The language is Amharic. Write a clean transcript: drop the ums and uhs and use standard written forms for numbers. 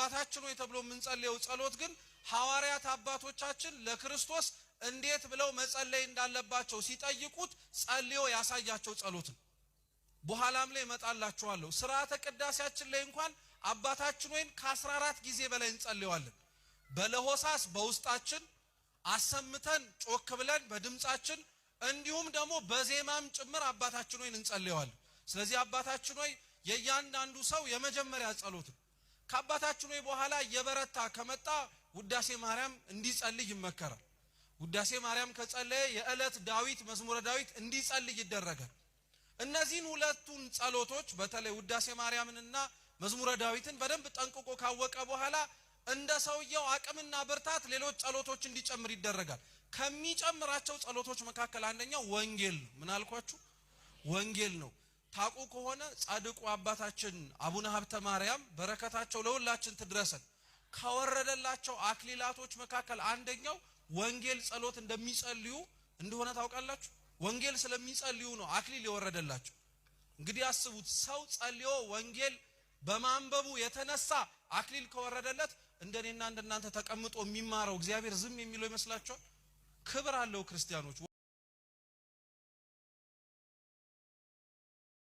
አባታችን ሆይ ተብሎ የምንጸልየው ጸሎት ግን ሐዋርያት አባቶቻችን ለክርስቶስ እንዴት ብለው መጸለይ እንዳለባቸው ሲጠይቁት ጸልዮ ያሳያቸው ጸሎት ነው። በኋላም ላይ መጣላችኋለሁ። ሥርዓተ ቅዳሴያችን ላይ እንኳን አባታችን ሆይን ከ14 ጊዜ በላይ እንጸልየዋለን። በለሆሳስ በውስጣችን አሰምተን ጮክ ብለን በድምጻችን እንዲሁም ደግሞ በዜማም ጭምር አባታችን ሆይን እንጸልየዋለን። ስለዚህ አባታችን ሆይ የእያንዳንዱ ሰው የመጀመሪያ ጸሎት ነው። ከአባታችን ሆይ በኋላ የበረታ ከመጣ ውዳሴ ማርያም እንዲጸልይ ይመከራል። ውዳሴ ማርያም ከጸለየ የዕለት ዳዊት መዝሙረ ዳዊት እንዲጸልይ ይደረጋል። እነዚህን ሁለቱን ጸሎቶች በተለይ ውዳሴ ማርያምንና መዝሙረ ዳዊትን በደንብ ጠንቅቆ ካወቀ በኋላ እንደ ሰውየው አቅምና ብርታት ሌሎች ጸሎቶች እንዲጨምር ይደረጋል። ከሚጨምራቸው ጸሎቶች መካከል አንደኛው ወንጌል ነው። ምን አልኳችሁ? ወንጌል ነው። ታቁ ከሆነ ጻድቁ አባታችን አቡነ ሀብተ ማርያም በረከታቸው ለሁላችን ትድረሰን ካወረደላቸው አክሊላቶች መካከል አንደኛው ወንጌል ጸሎት እንደሚጸልዩ እንደሆነ ታውቃላችሁ። ወንጌል ስለሚጸልዩ ነው አክሊል የወረደላቸው። እንግዲህ አስቡት፣ ሰው ጸልዮ ወንጌል በማንበቡ የተነሳ አክሊል ከወረደለት እንደኔና እንደናንተ ተቀምጦ የሚማረው እግዚአብሔር ዝም የሚለው ይመስላችኋል? ክብር አለው ክርስቲያኖች።